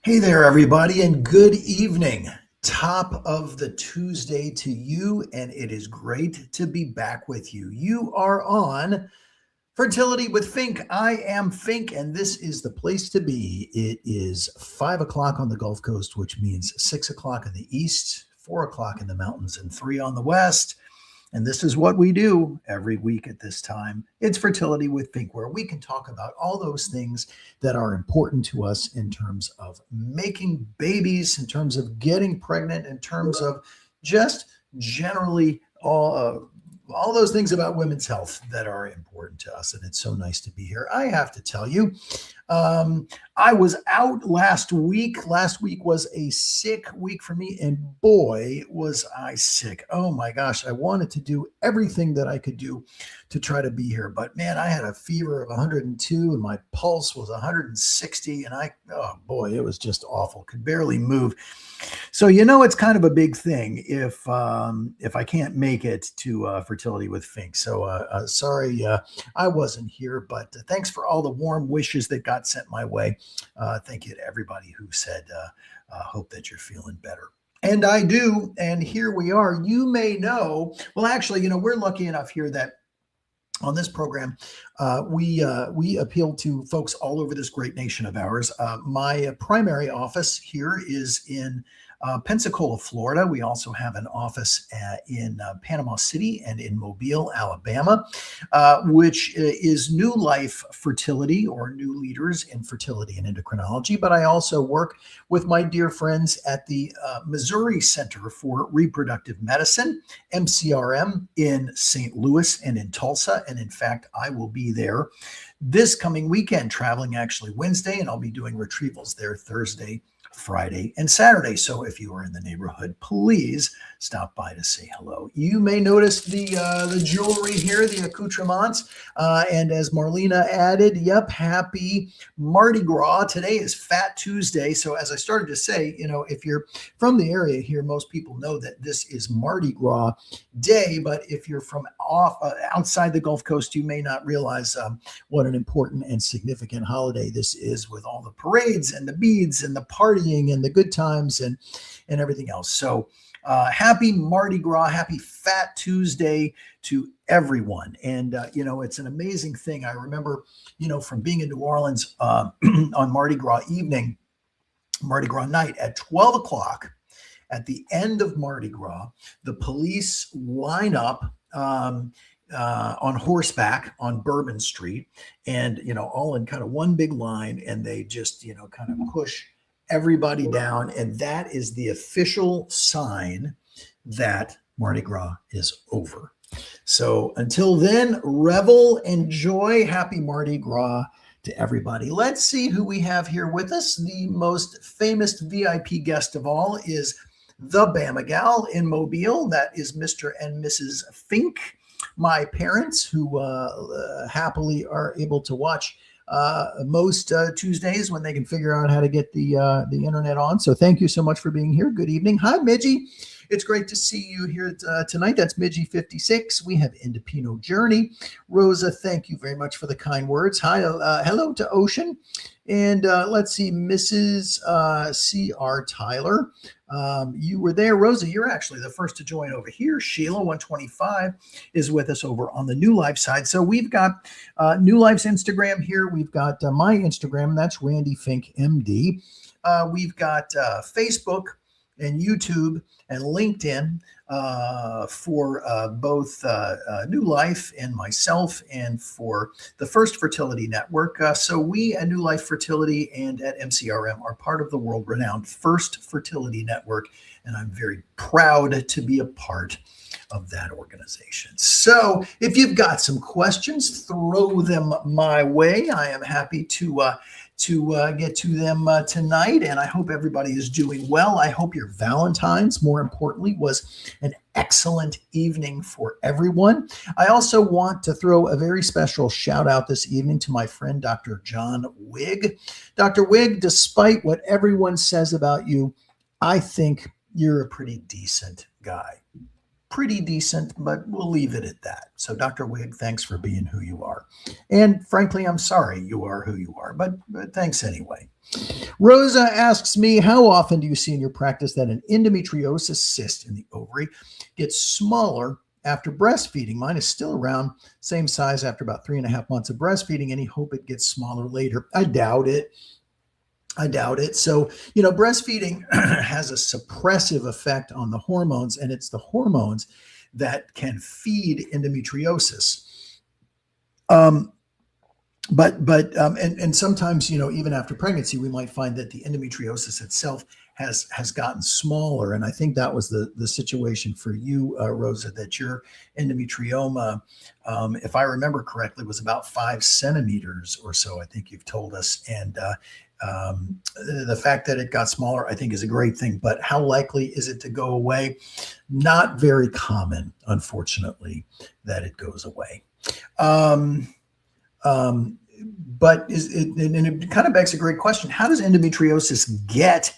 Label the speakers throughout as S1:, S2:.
S1: Hey there, everybody, and good evening. Top of the Tuesday to you, and it is great to be back with you. You are on Fertility with Fink. I am Fink, and this is the place to be. It is 5 o'clock on the Gulf Coast, which means 6 o'clock in the East, 4 o'clock in the mountains, and three on the West. And this is what we do every week at this time. It's Fertility with Fink, where we can talk about all those things that are important to us in terms of making babies, in terms of getting pregnant, in terms of just generally all those things about women's health that are important to us. And it's so nice to be here. I have to tell you, I was out last week. Last week was a sick week for me, and boy, was I sick. Oh my gosh, I wanted to do everything that I could do to try to be here. But man, I had a fever of 102 and my pulse was 160. And oh boy, it was just awful. Could barely move. So it's kind of a big thing if I can't make it to Fertility with Fink. So sorry I wasn't here, but thanks for all the warm wishes that got sent my way. Thank you to everybody who said, hope that you're feeling better. And I do. And here we are. You may know, well, actually, we're lucky enough here that on this program, we appeal to folks all over this great nation of ours. My primary office here is in Pensacola, Florida. We also have an office in Panama City and in Mobile, Alabama, which is New Life Fertility, or New Leaders in Fertility and Endocrinology. But I also work with my dear friends at the Missouri Center for Reproductive Medicine, MCRM, in St. Louis and in Tulsa. And in fact, I will be there this coming weekend, traveling actually Wednesday, and I'll be doing retrievals there Thursday, Friday, and Saturday. So if you are in the neighborhood, please stop by to say hello. You may notice the jewelry here, the accoutrements, and as Marlena added, yep, happy Mardi Gras. Today is Fat Tuesday. So as I started to say, if you're from the area here, most people know that this is Mardi Gras Day. But if you're from outside the Gulf Coast, you may not realize what an important and significant holiday this is, with all the parades and the beads and the partying and the good times and everything else. So happy Mardi Gras, happy Fat Tuesday to everyone. And, it's an amazing thing. I remember, from being in New Orleans on Mardi Gras evening, Mardi Gras night at 12 o'clock, at the end of Mardi Gras, the police line up on horseback on Bourbon Street, and, all in kind of one big line, and they just, kind of push everybody down. And that is the official sign that Mardi Gras is over. So until then, revel, enjoy. Happy Mardi Gras to everybody. Let's see who we have here with us. The most famous VIP guest of all is the Bama Gal in Mobile. That is Mr. and Mrs. Fink, my parents, who happily are able to watch most Tuesdays when they can figure out how to get the internet on. So thank you so much for being here. Good evening. Hi, Midgie. It's great to see you here tonight. That's Midgie 56. We have Indepino Journey. Rosa, thank you very much for the kind words. Hi, hello to Ocean. And let's see, Mrs. C.R. Tyler. You were there. Rosa, you're actually the first to join over here. Sheila 125 is with us over on the New Life side. So we've got New Life's Instagram here. We've got my Instagram, and that's Randy Fink MD. We've got Facebook and YouTube and LinkedIn for both New Life and myself, and for the First Fertility Network. So we at New Life Fertility and at MCRM are part of the world-renowned First Fertility Network, and I'm very proud to be a part of that organization. So if you've got some questions, throw them my way. I am happy to get to them tonight, and I hope everybody is doing well. I hope your Valentine's, more importantly, was an excellent evening for everyone. I also want to throw a very special shout out this evening to my friend, Dr. John Wigg. Dr. Wigg, despite what everyone says about you, I think you're a pretty decent guy. pretty decent, but we'll leave it at that. So, Dr. Wig, thanks for being who you are. And frankly, I'm sorry you are who you are, but thanks anyway. Rosa asks me, how often do you see in your practice that an endometriosis cyst in the ovary gets smaller after breastfeeding? Mine is still around same size after about 3.5 months of breastfeeding. Any hope it gets smaller later? I doubt it. I doubt it. So, breastfeeding has a suppressive effect on the hormones, and it's the hormones that can feed endometriosis. And sometimes, even after pregnancy, we might find that the endometriosis itself has gotten smaller. And I think that was the situation for you, Rosa, that your endometrioma, if I remember correctly, was about 5 centimeters or so. I think you've told us. And the fact that it got smaller, I think, is a great thing. But how likely is it to go away? Not very common, unfortunately, that it goes away. But it kind of begs a great question. How does endometriosis get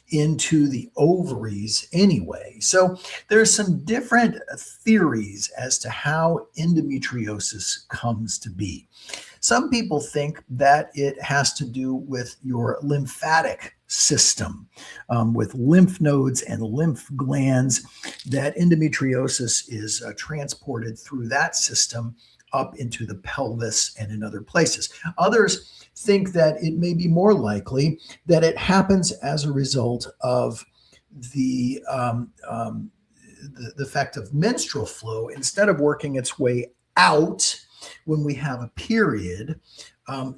S1: into the ovaries anyway? So there's some different theories as to how endometriosis comes to be. Some people think that it has to do with your lymphatic system, with lymph nodes and lymph glands, that endometriosis is transported through that system up into the pelvis and in other places. Others think that it may be more likely that it happens as a result of the fact of menstrual flow, instead of working its way out when we have a period,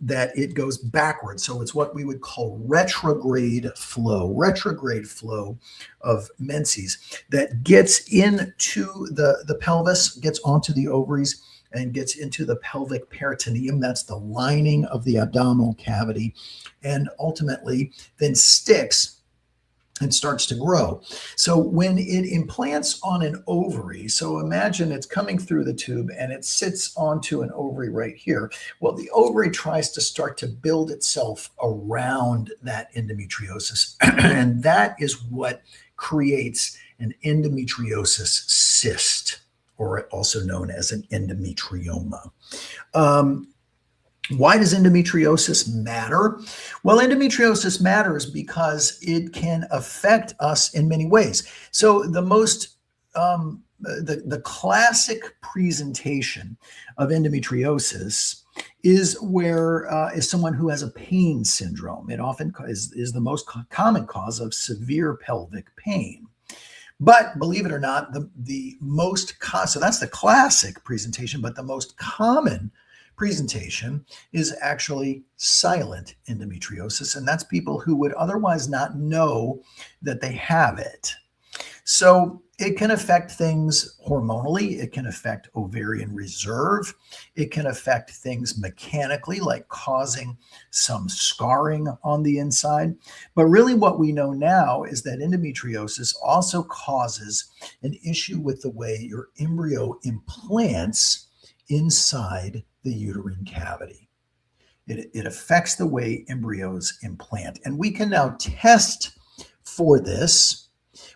S1: that it goes backwards. So it's what we would call retrograde flow of menses that gets into the pelvis, gets onto the ovaries, and gets into the pelvic peritoneum. That's the lining of the abdominal cavity, and ultimately then sticks and starts to grow. So when it implants on an ovary, so imagine it's coming through the tube and it sits onto an ovary right here. Well, the ovary tries to start to build itself around that endometriosis, and that is what creates an endometriosis cyst, or also known as an endometrioma. Why does endometriosis matter? Well, endometriosis matters because it can affect us in many ways. So the classic presentation of endometriosis is someone who has a pain syndrome. It often is the most common cause of severe pelvic pain. But believe it or not, so that's the classic presentation, but the most common presentation is actually silent endometriosis, and that's people who would otherwise not know that they have it. So it can affect things hormonally. It can affect ovarian reserve. It can affect things mechanically, like causing some scarring on the inside. But really what we know now is that endometriosis also causes an issue with the way your embryo implants inside the uterine cavity. It affects the way embryos implant. And we can now test for this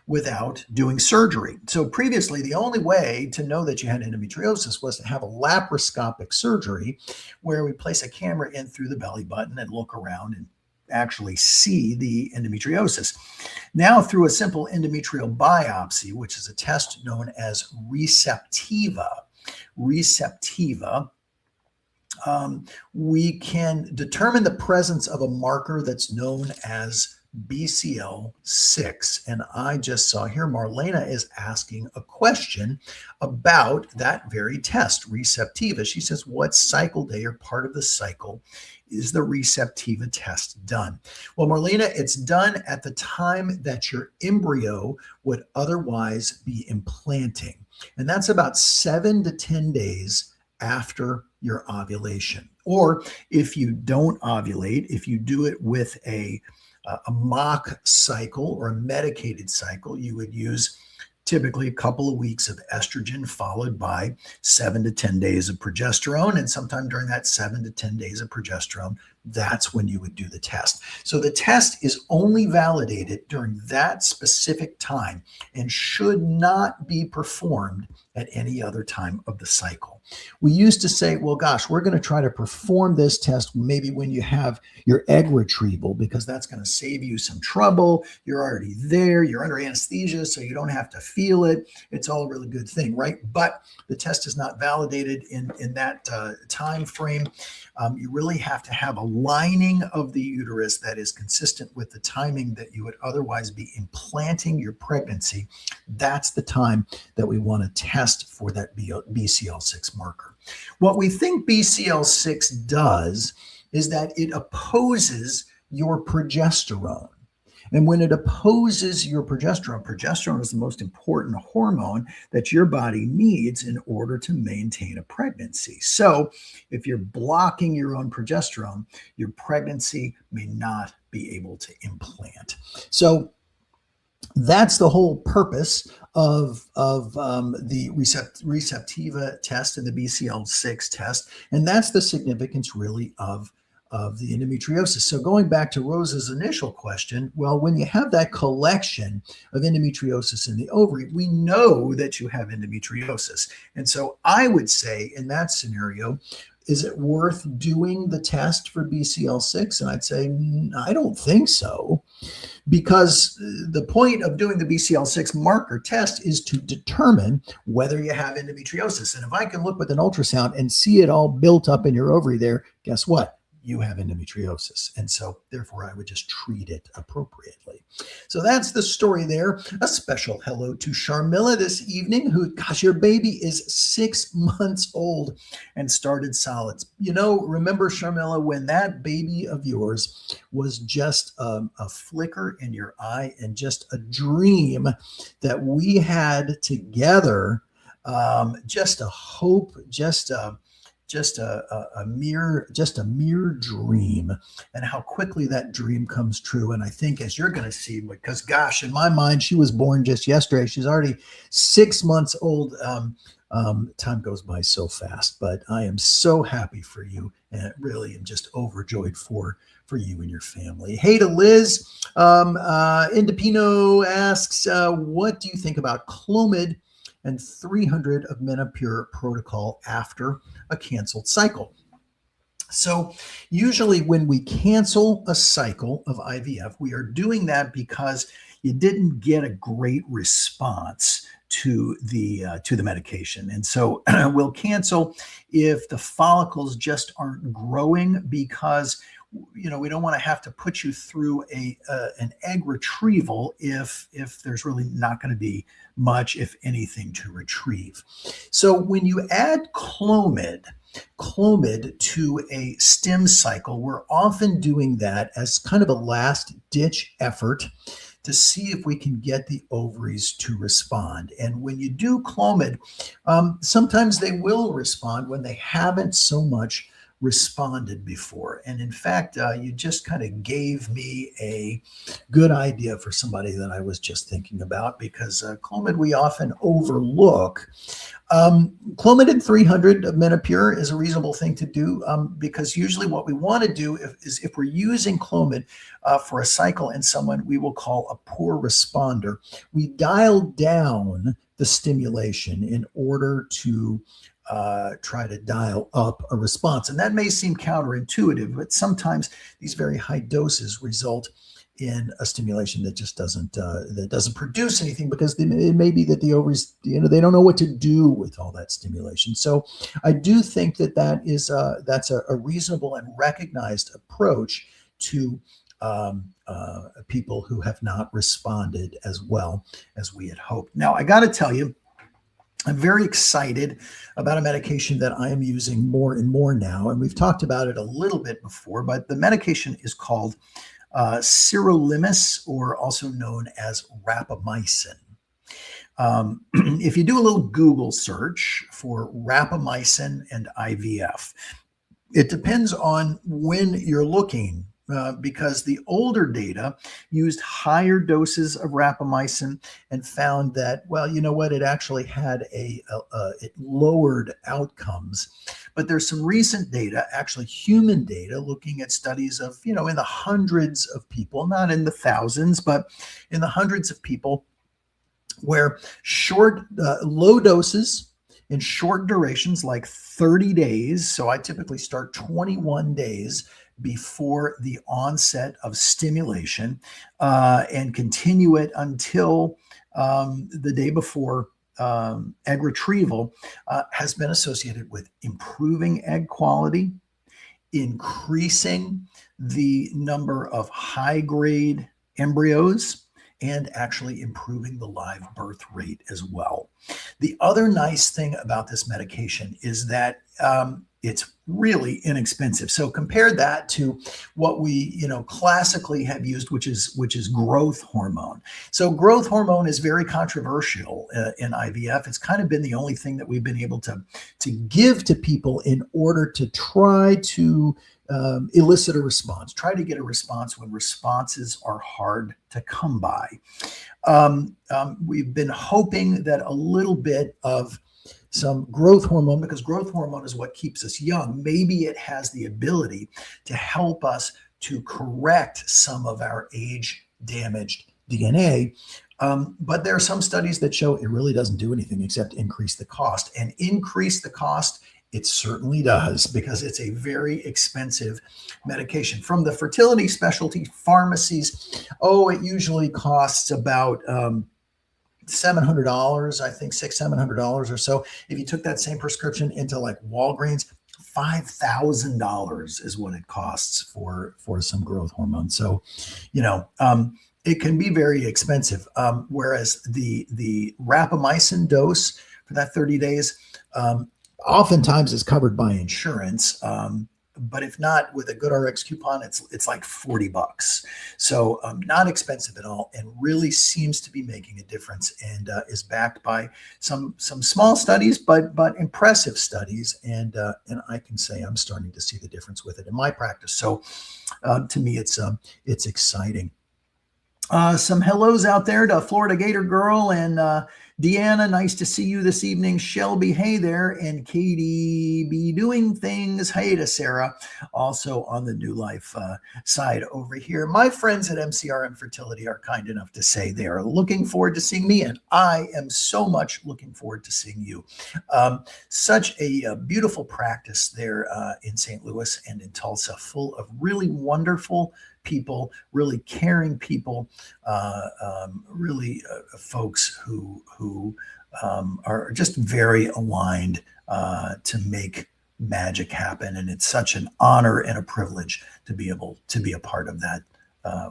S1: without doing surgery. So previously, the only way to know that you had endometriosis was to have a laparoscopic surgery where we place a camera in through the belly button and look around and actually see the endometriosis. Now, through a simple endometrial biopsy, which is a test known as receptiva, we can determine the presence of a marker that's known as BCL6. And I just saw here Marlena is asking a question about that very test, receptiva. She says, what cycle day or part of the cycle is the receptiva test done? Well, Marlena, it's done at the time that your embryo would otherwise be implanting. And that's about 7 to 10 days after your ovulation. Or if you don't ovulate, if you do it with a mock cycle or a medicated cycle, you would use typically a couple of weeks of estrogen followed by 7 to 10 days of progesterone. And sometime during that 7 to 10 days of progesterone, that's when you would do the test. So the test is only validated during that specific time and should not be performed at any other time of the cycle. We used to say, well, gosh, we're going to try to perform this test maybe when you have your egg retrieval, because that's going to save you some trouble. You're already there. You're under anesthesia, so you don't have to feel it. It's all a really good thing, right? But the test is not validated in that time frame. You really have to have a lining of the uterus that is consistent with the timing that you would otherwise be implanting your pregnancy. That's the time that we want to test for that BCL6 marker. What we think BCL6 does is that it opposes your progesterone. And when it opposes your progesterone, progesterone is the most important hormone that your body needs in order to maintain a pregnancy. So if you're blocking your own progesterone, your pregnancy may not be able to implant. So that's the whole purpose of the Receptiva test and the BCL6 test. And that's the significance really of the endometriosis. So going back to Rosa's initial question, well, when you have that collection of endometriosis in the ovary, we know that you have endometriosis. And so I would say in that scenario, is it worth doing the test for BCL6? And I'd say, I don't think so, because the point of doing the BCL6 marker test is to determine whether you have endometriosis. And if I can look with an ultrasound and see it all built up in your ovary there, guess what? You have endometriosis. And so therefore I would just treat it appropriately. So that's the story there. A special hello to Sharmila this evening, who, gosh, your baby is 6 months old and started solids. You know, remember, Sharmila, when that baby of yours was just a flicker in your eye and just a dream that we had together, just a hope, just a mere dream, and how quickly that dream comes true. And I think, as you're going to see, because gosh, in my mind, she was born just yesterday. She's already 6 months old. Time goes by so fast, but I am so happy for you, and really am just overjoyed for you and your family. Hey to Liz. Indipino asks, what do you think about Clomid and 300 of Menopur protocol after a canceled cycle? So usually when we cancel a cycle of IVF, we are doing that because you didn't get a great response to the medication. And so we'll cancel if the follicles just aren't growing, because we don't want to have to put you through an egg retrieval if there's really not going to be much, if anything, to retrieve. So when you add Clomid to a stim cycle, we're often doing that as kind of a last ditch effort to see if we can get the ovaries to respond. And when you do Clomid, sometimes they will respond when they haven't so much responded before. And in fact, you just kind of gave me a good idea for somebody that I was just thinking about, because Clomid we often overlook. Clomid and 300 of Menopur is a reasonable thing to do, because usually what we want to do is if we're using Clomid for a cycle in someone we will call a poor responder, we dial down the stimulation in order to try to dial up a response. And that may seem counterintuitive, but sometimes these very high doses result in a stimulation that just doesn't produce anything, because it may be that the ovaries, they don't know what to do with all that stimulation. So I do think that's a reasonable and recognized approach to people who have not responded as well as we had hoped. Now, I got to tell you, I'm very excited about a medication that I am using more and more now, and we've talked about it a little bit before, but the medication is called sirolimus, or also known as rapamycin. If you do a little Google search for rapamycin and IVF, it depends on when you're looking, because the older data used higher doses of rapamycin and found that, well, you know what, it actually had it lowered outcomes. but there's some recent data, actually human data, looking at studies of, in the hundreds of people, not in the thousands, but in the hundreds of people, where low doses in short durations, like 30 days. So I typically start 21 days before the onset of stimulation and continue it until the day before egg retrieval, has been associated with improving egg quality, increasing the number of high grade embryos, and actually improving the live birth rate as well. The other nice thing about this medication is that it's really inexpensive. So compare that to what we, classically have used, which is growth hormone. So growth hormone is very controversial in IVF. It's kind of been the only thing that we've been able to give to people in order to try to elicit a response, try to get a response when responses are hard to come by. We've been hoping that a little bit of some growth hormone, because growth hormone is what keeps us young, maybe it has the ability to help us to correct some of our age-damaged DNA. But there are some studies that show it really doesn't do anything except increase the cost. And increase the cost, it certainly does, because it's a very expensive medication. From the fertility specialty pharmacies, it usually costs about $700, I think $700 or so. If you took that same prescription into like Walgreens, $5,000 is what it costs for some growth hormone. So, it can be very expensive. Whereas the rapamycin dose for that 30 days, oftentimes is covered by insurance. But if not, with a GoodRx coupon, it's like $40. So not expensive at all, and really seems to be making a difference, and is backed by some small studies, but impressive studies. And I can say I'm starting to see the difference with it in my practice. So to me, it's exciting. Some hellos out there to Florida Gator Girl and Deanna, nice to see you this evening. Shelby, hey there. And Katie be doing things. Hey to Sarah, also on the New Life side over here. My friends at MCRM Fertility are kind enough to say they are looking forward to seeing me, and I am so much looking forward to seeing you. Such a beautiful practice there in St. Louis and in Tulsa, full of really wonderful people, really caring people, really folks who are just very aligned to make magic happen. And it's such an honor and a privilege to be able to be a part of that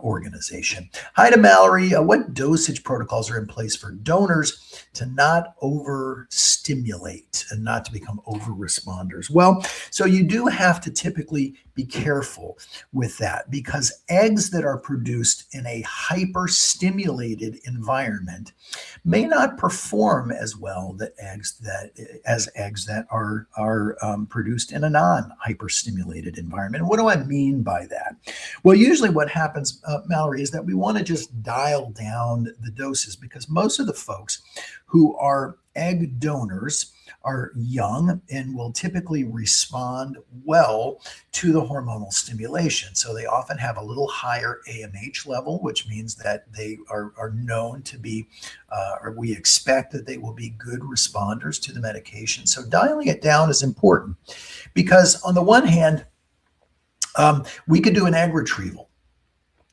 S1: organization. Hi to Mallory. What dosage protocols are in place for donors to not overstimulate and not to become over responders? Well, so you do have to typically be careful with that, because eggs that are produced in a hyper-stimulated environment may not perform as well as eggs that are produced in a non-hyper-stimulated environment. And what do I mean by that? Well, usually what happens, Mallory, is that we want to just dial down the doses, because most of the folks who are egg donors are young and will typically respond well to the hormonal stimulation. So they often have a little higher AMH level, which means that they are known to be, or we expect that they will be good responders to the medication. So dialing it down is important, because on the one hand, we could do an egg retrieval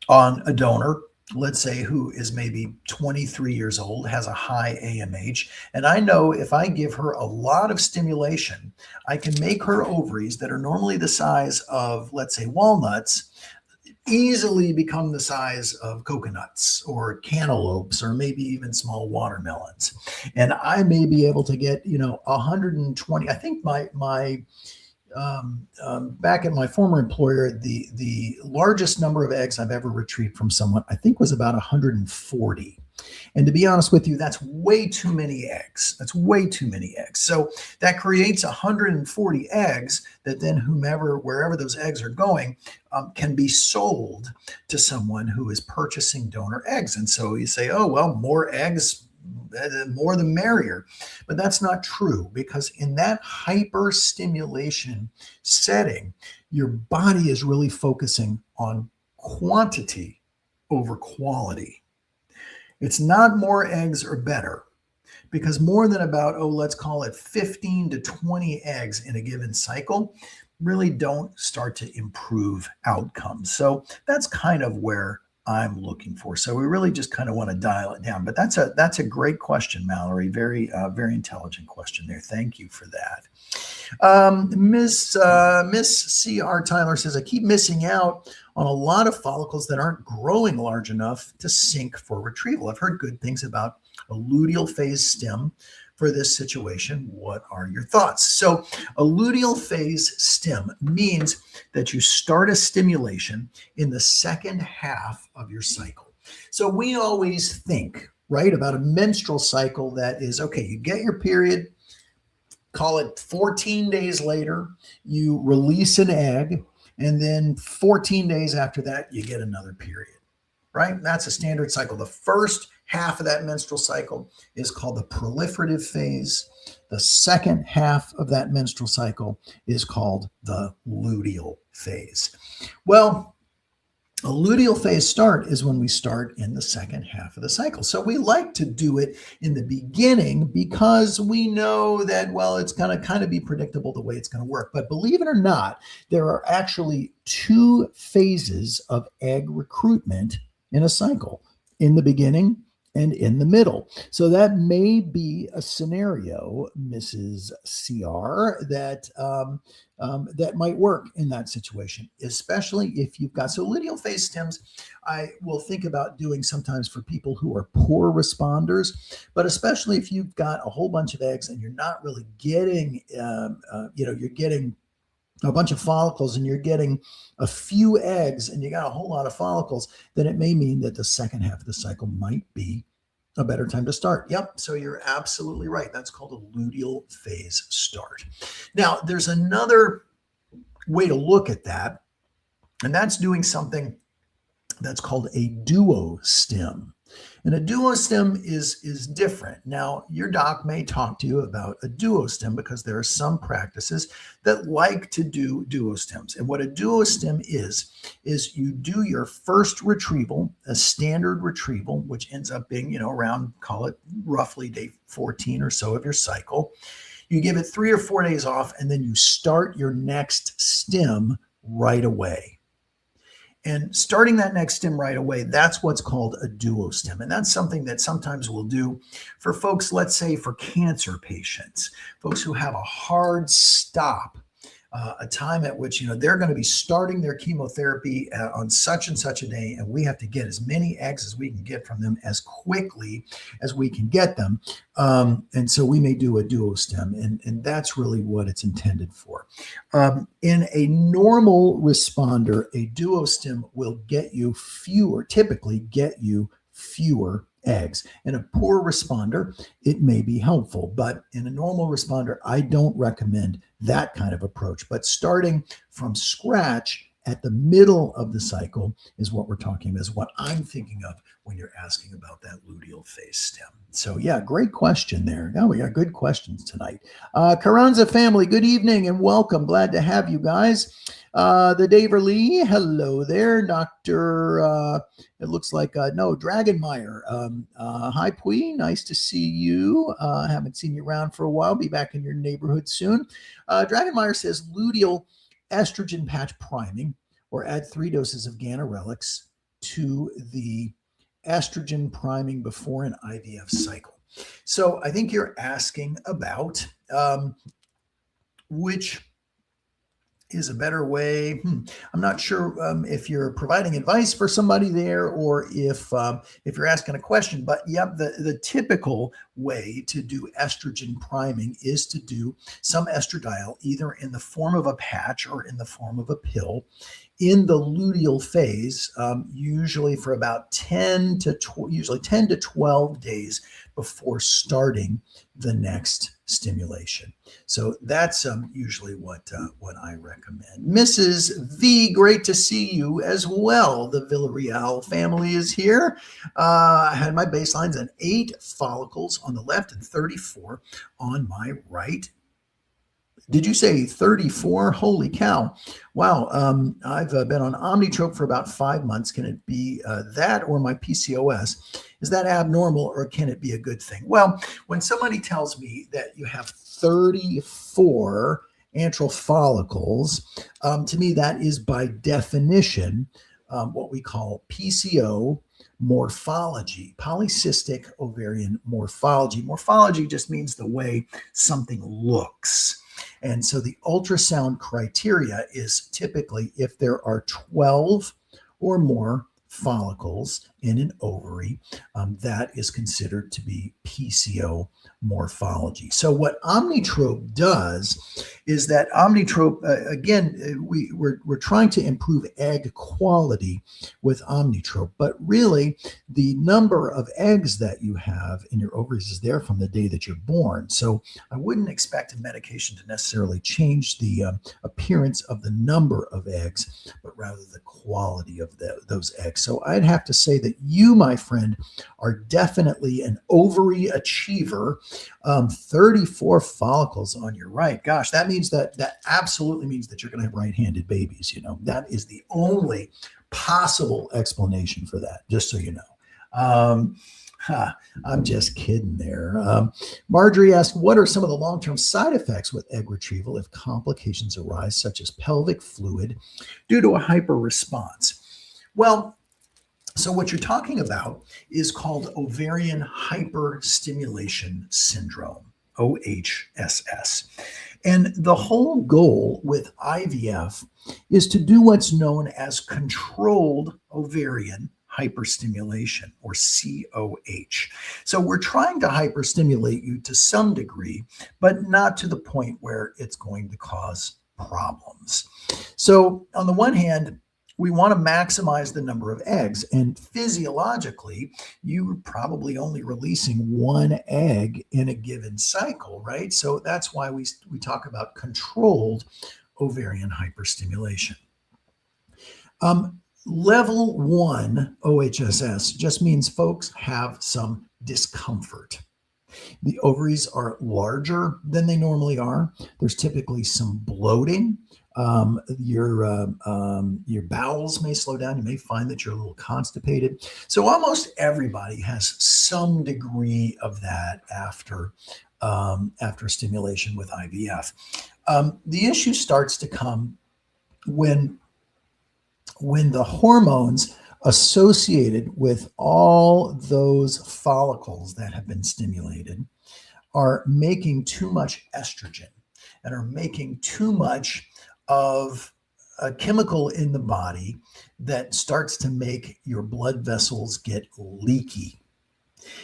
S1: on a donor, let's say, who is maybe 23 years old, has a high AMH. And I know if I give her a lot of stimulation, I can make her ovaries that are normally the size of, let's say, walnuts, easily become the size of coconuts or cantaloupes, or maybe even small watermelons. And I may be able to get, 120. I think my back at my former employer, the largest number of eggs I've ever retrieved from someone, I think, was about 140. And to be honest with you, that's way too many eggs. That's way too many eggs. So that creates 140 eggs that then wherever those eggs are going, can be sold to someone who is purchasing donor eggs. And so you say, oh, well, more eggs the more the merrier. But that's not true, because in that hyperstimulation setting, your body is really focusing on quantity over quality. It's not more eggs or better, because more than about, let's call it 15 to 20 eggs in a given cycle really don't start to improve outcomes. So that's kind of where I'm looking for. So we really just kind of want to dial it down. But that's a great question, Mallory. Very intelligent question there. Thank you for that. Miss C.R. Tyler says, I keep missing out on a lot of follicles that aren't growing large enough to sink for retrieval. I've heard good things about a luteal phase stem for this situation. What are your thoughts? So a luteal phase stem means that you start a stimulation in the second half of your cycle. So we always think, right, about a menstrual cycle that is, okay, you get your period, call it 14 days later, you release an egg, and then 14 days after that, you get another period, right? That's a standard cycle. The first half of that menstrual cycle is called the proliferative phase. The second half of that menstrual cycle is called the luteal phase. Well, a luteal phase start is when we start in the second half of the cycle. So we like to do it in the beginning because we know that, well, it's going to kind of be predictable the way it's going to work. But believe it or not, there are actually two phases of egg recruitment in a cycle: in the beginning and in the middle. So that may be a scenario, Mrs. CR, that might work in that situation, especially if you've got, so luteal phase stems, I will think about doing sometimes for people who are poor responders, but especially if you've got a whole bunch of eggs and you're not really getting, you're getting a bunch of follicles and you're getting a few eggs and you got a whole lot of follicles, then it may mean that the second half of the cycle might be a better time to start. Yep. So you're absolutely right. That's called a luteal phase start. Now, there's another way to look at that, and that's doing something that's called a duostem. And a duostem is different. Now, your doc may talk to you about a duostem because there are some practices that like to do duostems. And what a duostem is you do your first retrieval, a standard retrieval, which ends up being, around, call it roughly day 14 or so of your cycle. You give it 3 or 4 days off, and then you start your next stem right away. And starting that next stem right away, that's what's called a duostem. And that's something that sometimes we'll do for folks, let's say for cancer patients, folks who have a hard stop, a time at which, they're going to be starting their chemotherapy on such and such a day, and we have to get as many eggs as we can get from them as quickly as we can get them. And so we may do a duostem, and that's really what it's intended for. In a normal responder, a duostem will typically get you fewer eggs. In a poor responder, it may be helpful, but in a normal responder, I don't recommend that kind of approach. But starting from scratch at the middle of the cycle is what we're talking about, is what I'm thinking of when you're asking about that luteal phase stem. So yeah, great question there. Now we got good questions tonight. Carranza family, good evening and welcome. Glad to have you guys. The Daver Lee, hello there. Dr. It looks like, no, Dragonmeyer. Hi, Pui, nice to see you. Haven't seen you around for a while. Be back in your neighborhood soon. Dragonmeyer says luteal estrogen patch priming, or add 3 doses of ganirelix to the estrogen priming before an IVF cycle. So I think you're asking about which is a better way. I'm not sure if you're providing advice for somebody there or if you're asking a question, but yep, the typical way to do estrogen priming is to do some estradiol either in the form of a patch or in the form of a pill in the luteal phase, usually for about 10 to 12 days before starting the next stimulation. So that's usually what I recommend. Mrs. V, great to see you as well. The Villarreal family is here. I had my baselines at 8 follicles on the left and 34 on my right. Did you say 34? Holy cow. Wow. I've been on Omnitrope for about 5 months. Can it be that or my PCOS? Is that abnormal or can it be a good thing? Well, when somebody tells me that you have 34 antral follicles, to me, that is by definition what we call PCO morphology, polycystic ovarian morphology. Morphology just means the way something looks. And so the ultrasound criteria is typically if there are 12 or more follicles in an ovary, that is considered to be PCO morphology. So what Omnitrope does is that Omnitrope, we're trying to improve egg quality with Omnitrope, but really the number of eggs that you have in your ovaries is there from the day that you're born. So I wouldn't expect a medication to necessarily change the appearance of the number of eggs, but rather the quality of those eggs. So I'd have to say that you, my friend, are definitely an ovary achiever. 34 follicles on your right. Gosh, that means that absolutely means that you're going to have right-handed babies. That is the only possible explanation for that, just so you know. I'm just kidding there. Marjorie asked, what are some of the long-term side effects with egg retrieval if complications arise, such as pelvic fluid, due to a hyperresponse? Well, so what you're talking about is called ovarian hyperstimulation syndrome, OHSS. And the whole goal with IVF is to do what's known as controlled ovarian hyperstimulation, or COH. So we're trying to hyperstimulate you to some degree, but not to the point where it's going to cause problems. So on the one hand, we want to maximize the number of eggs. And physiologically, you're probably only releasing one egg in a given cycle, right? So that's why we talk about controlled ovarian hyperstimulation. Level 1 OHSS just means folks have some discomfort. The ovaries are larger than they normally are. There's typically some bloating. Your bowels may slow down. You may find that you're a little constipated. So almost everybody has some degree of that after stimulation with IVF. The issue starts to come when the hormones associated with all those follicles that have been stimulated are making too much estrogen and are making too much of a chemical in the body that starts to make your blood vessels get leaky.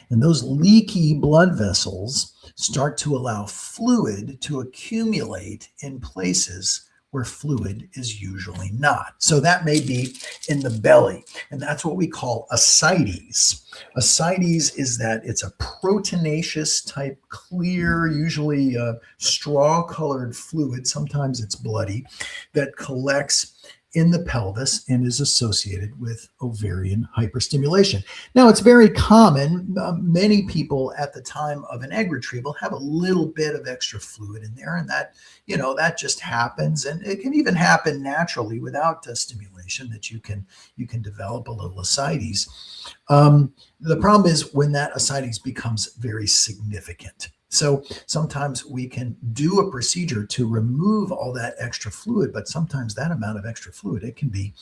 S1: And those leaky blood vessels start to allow fluid to accumulate in places where fluid is usually not. So that may be in the belly, and that's what we call ascites. Ascites is that it's a proteinaceous type, clear, usually straw-colored fluid, sometimes it's bloody, that collects in the pelvis and is associated with ovarian hyperstimulation. Now, it's very common. Many people at the time of an egg retrieval have a little bit of extra fluid in there, and that just happens. And it can even happen naturally without stimulation, that you can develop a little ascites. The problem is when that ascites becomes very significant. So sometimes we can do a procedure to remove all that extra fluid, but sometimes that amount of extra fluid, it can be,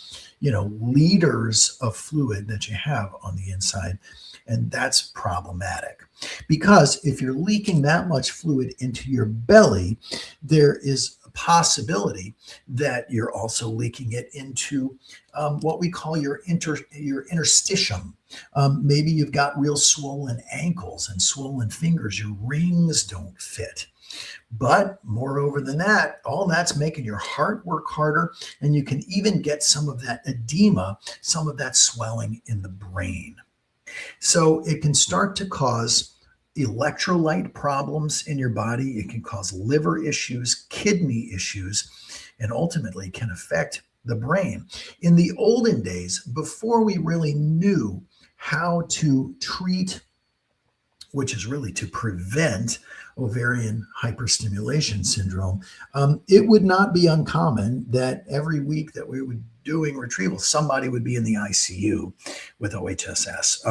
S1: liters of fluid that you have on the inside. And that's problematic because if you're leaking that much fluid into your belly, there is a possibility that you're also leaking it into what we call your interstitium. Maybe you've got real swollen ankles and swollen fingers. Your rings don't fit. But moreover than that, all that's making your heart work harder, and you can even get some of that edema, some of that swelling in the brain. So it can start to cause electrolyte problems in your body. It can cause liver issues, kidney issues, and ultimately can affect the brain. In the olden days, before we really knew how to treat, which is really to prevent ovarian hyperstimulation syndrome, it would not be uncommon that every week that we would doing retrieval, somebody would be in the ICU with OHSS.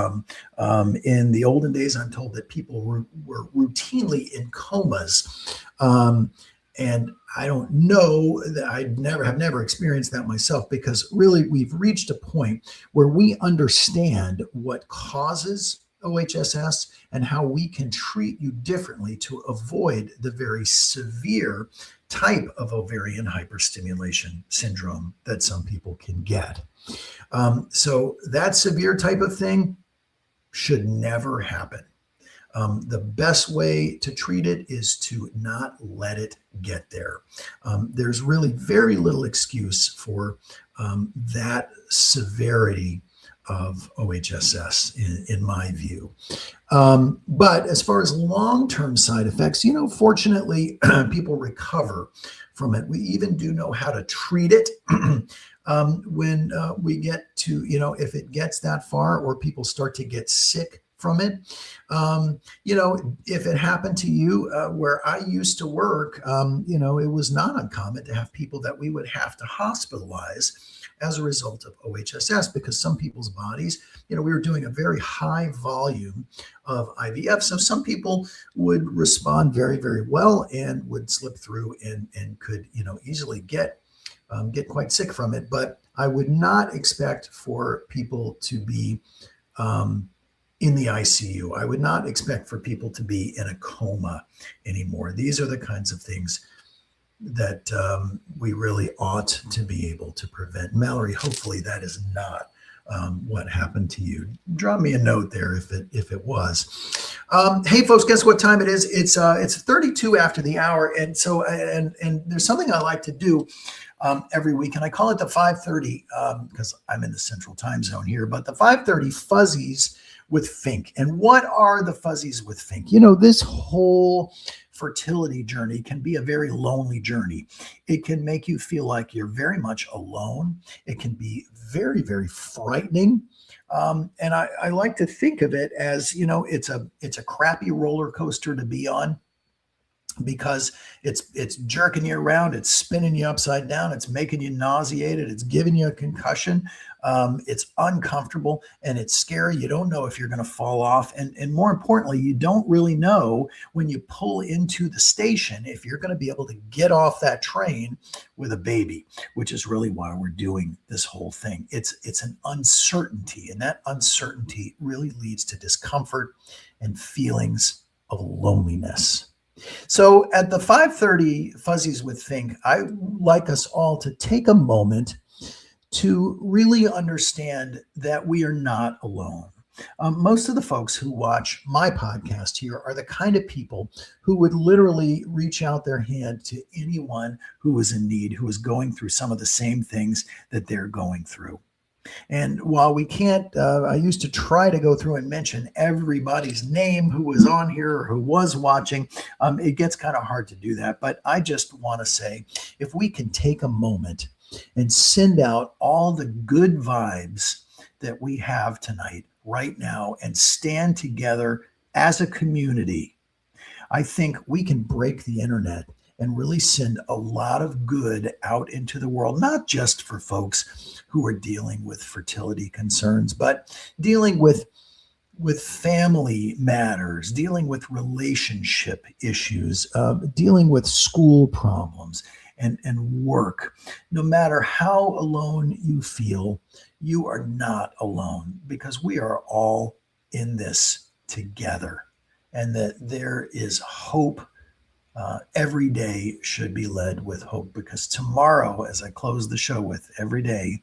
S1: In the olden days, I'm told that people were routinely in comas. And I don't know that have never experienced that myself, because really we've reached a point where we understand what causes OHSS and how we can treat you differently to avoid the very severe type of ovarian hyperstimulation syndrome that some people can get. So that severe type of thing should never happen. The best way to treat it is to not let it get there. There's really very little excuse for that severity of OHSS in my view. But as far as long-term side effects, fortunately, people recover from it. We even do know how to treat it when we get to, if it gets that far or people start to get sick from it. If it happened to you where I used to work, it was not uncommon to have people that we would have to hospitalize as a result of OHSS, because some people's bodies, we were doing a very high volume of IVF. So some people would respond very, very well and would slip through and could, easily get quite sick from it. But I would not expect for people to be in the ICU. I would not expect for people to be in a coma anymore. These are the kinds of things that we really ought to be able to prevent. Mallory, hopefully that is not what happened to you. Drop me a note there if it was. Hey folks, guess what time it is? It's 32 after the hour, and so and there's something I like to do every week, and I call it the 5:30 because I'm in the Central Time Zone here. But the 5:30 Fuzzies with Fink. And what are the Fuzzies with Fink? This whole fertility journey can be a very lonely journey. It can make you feel like you're very much alone. It can be very, very frightening. And I like to think of it as, it's a crappy roller coaster to be on, because it's jerking you around, it's spinning you upside down, it's making you nauseated, it's giving you a concussion, it's uncomfortable, and it's scary. You don't know if you're going to fall off, and more importantly, you don't really know when you pull into the station if you're going to be able to get off that train with a baby, which is really why we're doing this whole thing. It's an uncertainty, and that uncertainty really leads to discomfort and feelings of loneliness. So at the 5:30 Fuzzies with Fink, I would like us all to take a moment to really understand that we are not alone. Most of the folks who watch my podcast here are the kind of people who would literally reach out their hand to anyone who is in need, who is going through some of the same things that they're going through. And while we can't, I used to try to go through and mention everybody's name who was on here or who was watching. It gets kind of hard to do that. But I just want to say, if we can take a moment and send out all the good vibes that we have tonight, right now, and stand together as a community, I think we can break the internet and really send a lot of good out into the world, not just for folks who are dealing with fertility concerns, but dealing with family matters, dealing with relationship issues, dealing with school problems and work. No matter how alone you feel, you are not alone, because we are all in this together, and that there is hope. Every day should be led with hope, because tomorrow, as I close the show with every day,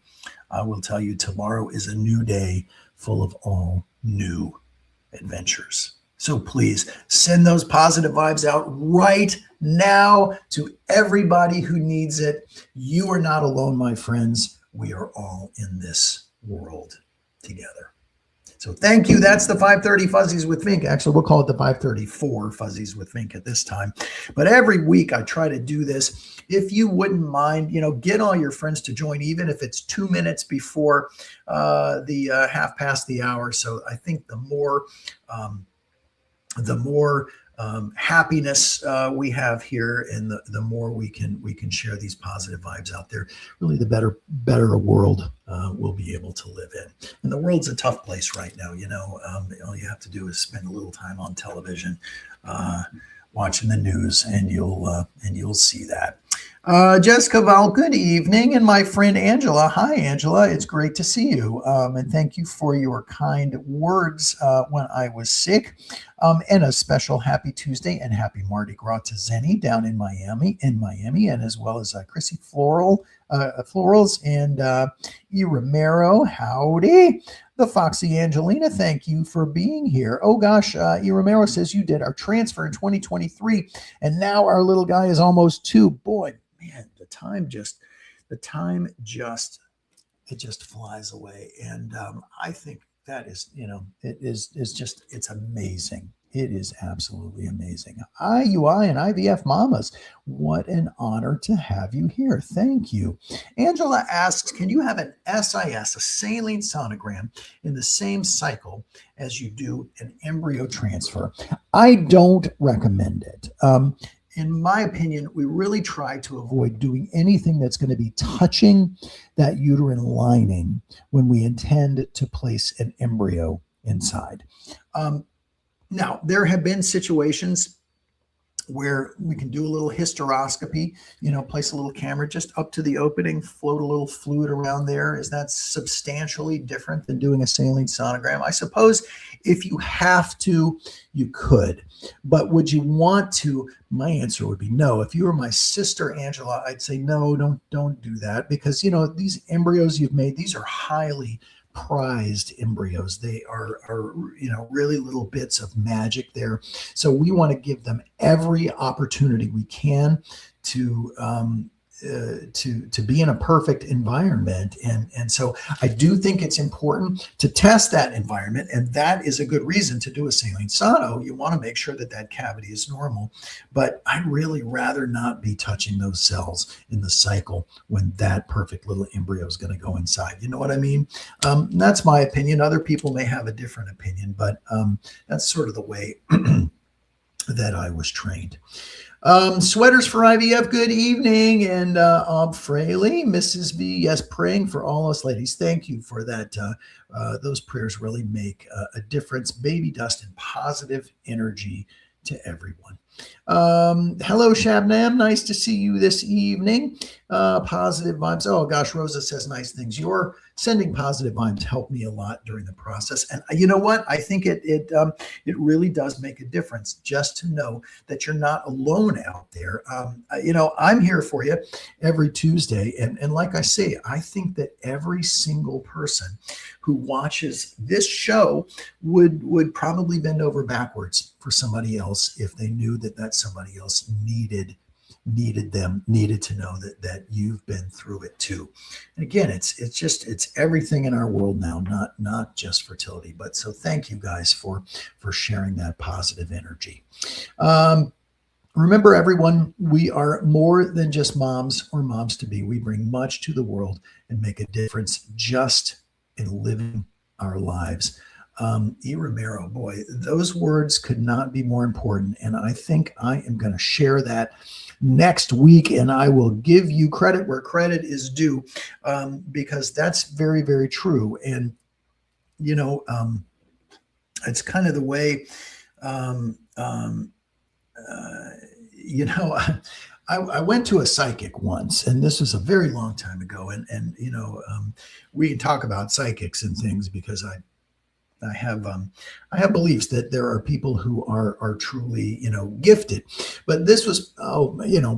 S1: I will tell you tomorrow is a new day full of all new adventures. So please send those positive vibes out right now to everybody who needs it. You are not alone, my friends. We are all in this world together. So thank you. That's the 5:30 Fuzzies with Fink. Actually, we'll call it the 5:34 Fuzzies with Fink at this time. But every week I try to do this. If you wouldn't mind, get all your friends to join, even if it's 2 minutes before the half past the hour. So I think the more happiness we have here, and the more we can share these positive vibes out there, really the better a world we'll be able to live in. And the world's a tough place right now. All you have to do is spend a little time on television, watching the news, and you'll see that. Jessica Val, good evening. And my friend Angela. Hi, Angela. It's great to see you. And thank you for your kind words when I was sick. And a special happy Tuesday and happy Mardi Gras to Zenny down in Miami, and as well as Chrissy Florals and E. Romero. Howdy. The Foxy Angelina, thank you for being here. Oh gosh, E. Romero says you did our transfer in 2023, and now our little guy is almost 2. Boy, man, the time just flies away, and I think that is, it's amazing. It is absolutely amazing. IUI and IVF mamas, what an honor to have you here. Thank you. Angela asks, can you have an SIS, a saline sonogram, in the same cycle as you do an embryo transfer? I don't recommend it. In my opinion, we really try to avoid doing anything that's going to be touching that uterine lining when we intend to place an embryo inside. Now, there have been situations where we can do a little hysteroscopy, place a little camera just up to the opening, float a little fluid around there. Is that substantially different than doing a saline sonogram? I suppose if you have to, you could. But would you want to? My answer would be no. If you were my sister, Angela, I'd say no, don't do that, because, these embryos you've made, these are highly prized embryos. They are really little bits of magic there. So we want to give them every opportunity we can to be in a perfect environment. And so I do think it's important to test that environment. And that is a good reason to do a saline sono. You want to make sure that cavity is normal. But I'd really rather not be touching those cells in the cycle when that perfect little embryo is going to go inside. You know what I mean? That's my opinion. Other people may have a different opinion, but that's sort of the way that I was trained. Sweaters for IVF, good evening. And Fraley, Mrs. V, yes, praying for all us ladies. Thank you for that. Those prayers really make a difference. Baby dust and positive energy to everyone. Hello, Shabnam. Nice to see you this evening. Positive vibes. Oh gosh, Rosa says nice things. Your sending positive vibes helped me a lot during the process. And you know what? I think it really does make a difference just to know that you're not alone out there. I'm here for you every Tuesday. And like I say, I think that every single person who watches this show would probably bend over backwards for somebody else if they knew that somebody else needed to know that you've been through it too. And again, it's everything in our world now, not just fertility. But so thank you guys for sharing that positive energy. Remember, everyone, we are more than just moms or moms to be. We bring much to the world and make a difference just in living our lives. E. Romero, boy, those words could not be more important. And I think I am going to share that next week, and I will give you credit where credit is due, because that's very, very true. And, it's kind of the way, I went to a psychic once, and this was a very long time ago. And we can talk about psychics and things because I have beliefs that there are people who are truly, gifted. But this was,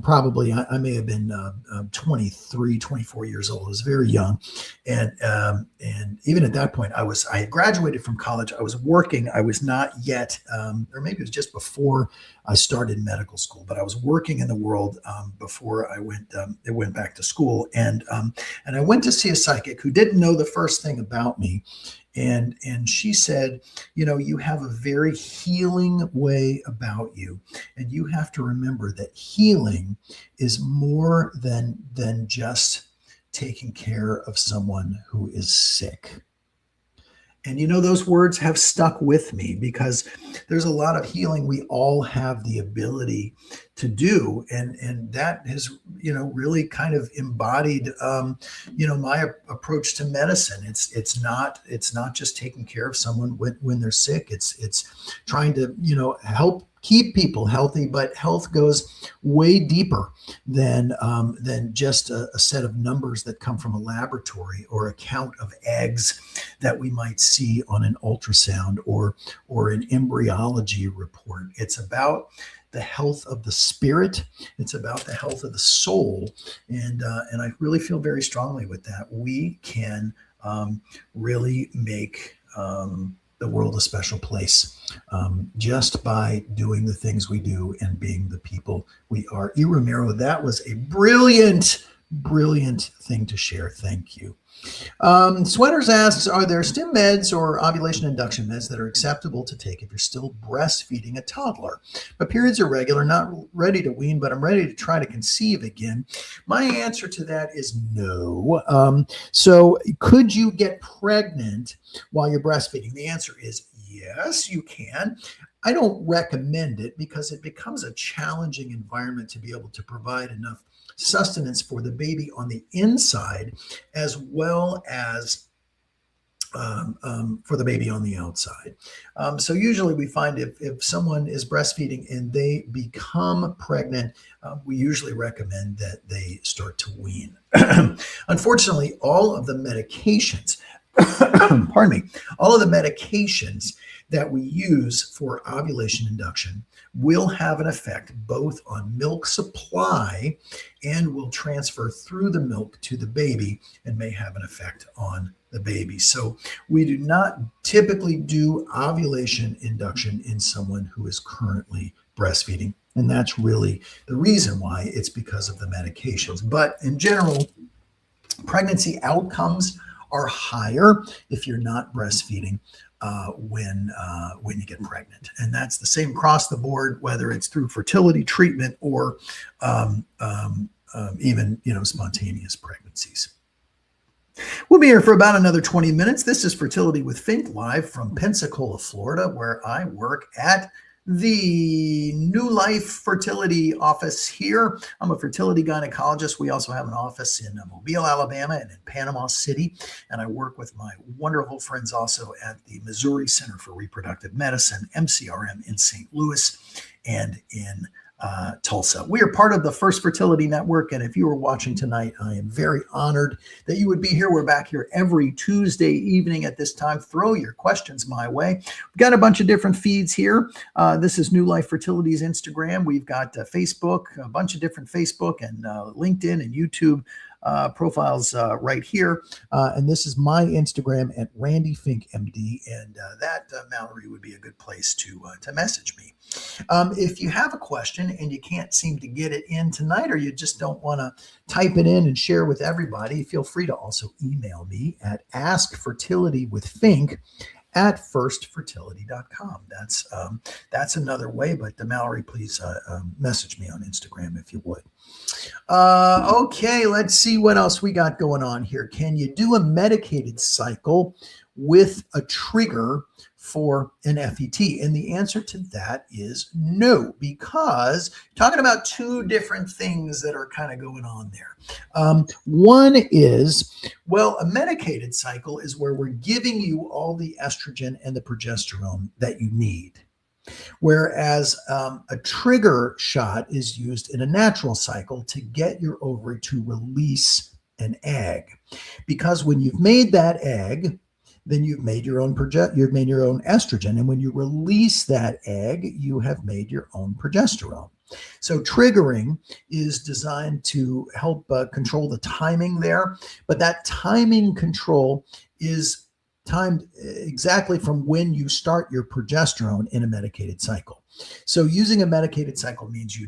S1: probably I may have been 23, 24 years old. I was very young. And even at that point, I had graduated from college. I was working. I was not yet, or maybe it was just before I started medical school, but I was working in the world before I went back to school. And I went to see a psychic who didn't know the first thing about me. And she said, you have a very healing way about you, and you have to remember that healing is more than just taking care of someone who is sick. And those words have stuck with me because there's a lot of healing we all have the ability to do, and that has really kind of embodied my approach to medicine. It's not just taking care of someone when they're sick. It's trying to help keep people healthy, but health goes way deeper than just a set of numbers that come from a laboratory or a count of eggs that we might see on an ultrasound or an embryology report. It's about the health of the spirit. It's about the health of the soul, and I really feel very strongly with that. We can really make the world a special place just by doing the things we do and being the people we are. E. Romero, that was a brilliant thing to share. Thank you. Sweaters asks, are there stim meds or ovulation induction meds that are acceptable to take if you're still breastfeeding a toddler? My periods are regular, not ready to wean, but I'm ready to try to conceive again. My answer to that is no. So could you get pregnant while you're breastfeeding? The answer is yes, you can. I don't recommend it because it becomes a challenging environment to be able to provide enough sustenance for the baby on the inside, as well as for the baby on the outside. So usually we find if someone is breastfeeding and they become pregnant, we usually recommend that they start to wean. Unfortunately, all of the medications, pardon me, all of the medications that we use for ovulation induction will have an effect both on milk supply and will transfer through the milk to the baby and may have an effect on the baby. So we do not typically do ovulation induction in someone who is currently breastfeeding. And that's really the reason why. It's because of the medications. But in general, pregnancy outcomes are higher if you're not breastfeeding when you get pregnant, and that's the same across the board, whether it's through fertility treatment or even spontaneous pregnancies. We'll be here for about another 20 minutes. This is Fertility with Fink, live from Pensacola, Florida, where I work at the New Life Fertility office here. I'm a fertility gynecologist. We also have an office in Mobile, Alabama, and in Panama City. And I work with my wonderful friends also at the Missouri Center for Reproductive Medicine, MCRM, in St. Louis and in Tulsa. We are part of the First Fertility Network, and if you are watching tonight, I am very honored that you would be here. We're back here every Tuesday evening at this time. Throw your questions my way. We've got a bunch of different feeds here. This is New Life Fertility's Instagram. We've got Facebook, a bunch of different Facebook and LinkedIn and YouTube profiles right here. And this is my Instagram at Randy Fink MD. And that, Mallory, would be a good place to message me. If you have a question and you can't seem to get it in tonight, or you just don't want to type it in and share with everybody, feel free to also email me at askfertilitywithfink@firstfertility.com. That's another way, but Mallory, please message me on Instagram if you would. Okay, let's see what else we got going on here. Can you do a medicated cycle with a trigger for an FET? And the answer to that is no, because talking about two different things that are kind of going on there. One is, well, a medicated cycle is where we're giving you all the estrogen and the progesterone that you need. Whereas a trigger shot is used in a natural cycle to get your ovary to release an egg. Because when you've made that egg, then you've made your own estrogen. And when you release that egg, you have made your own progesterone. So triggering is designed to help control the timing there. But that timing control is timed exactly from when you start your progesterone in a medicated cycle. So using a medicated cycle means you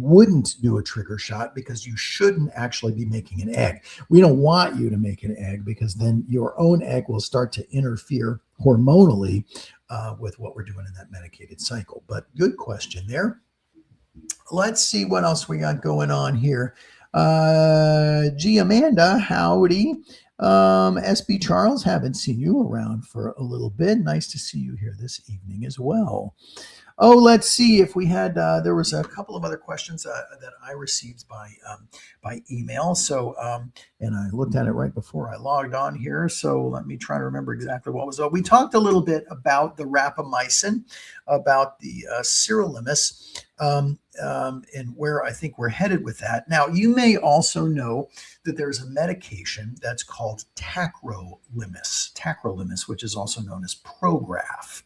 S1: wouldn't do a trigger shot because you shouldn't actually be making an egg. We don't want you to make an egg because then your own egg will start to interfere hormonally with what we're doing in that medicated cycle. But good question there. Let's see what else we got going on here. G. Amanda, howdy. SB Charles, haven't seen you around for a little bit. Nice to see you here this evening as well. Oh, let's see if we had, there was a couple of other questions that I received by email. So, and I looked at it right before I logged on here. So let me try to remember exactly what was. We talked a little bit about the rapamycin, about the sirolimus, and where I think we're headed with that. Now, you may also know that there's a medication that's called tacrolimus, which is also known as Prograf.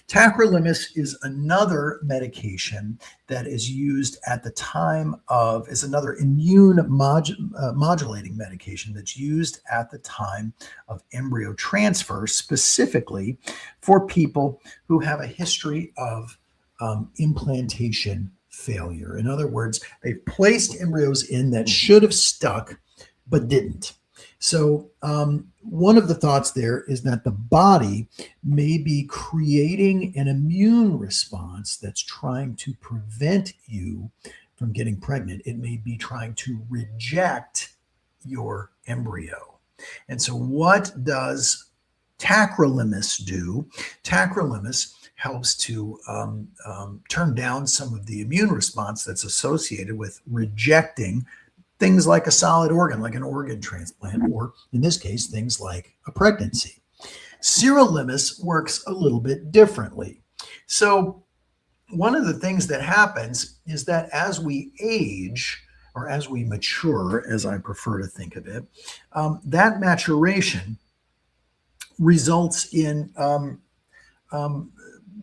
S1: Tacrolimus is another medication that is used at the time of, is another immune modulating medication that's used at the time of embryo transfer, specifically for people who have a history of implantation failure. In other words, they've placed embryos in that should have stuck but didn't. So one of the thoughts there is that the body may be creating an immune response that's trying to prevent you from getting pregnant. It may be trying to reject your embryo. And so what does tacrolimus do? Tacrolimus helps to turn down some of the immune response that's associated with rejecting things like a solid organ, like an organ transplant, or in this case, things like a pregnancy. Sirolimus works a little bit differently. So one of the things that happens is that as we age, or as we mature, as I prefer to think of it, that maturation results in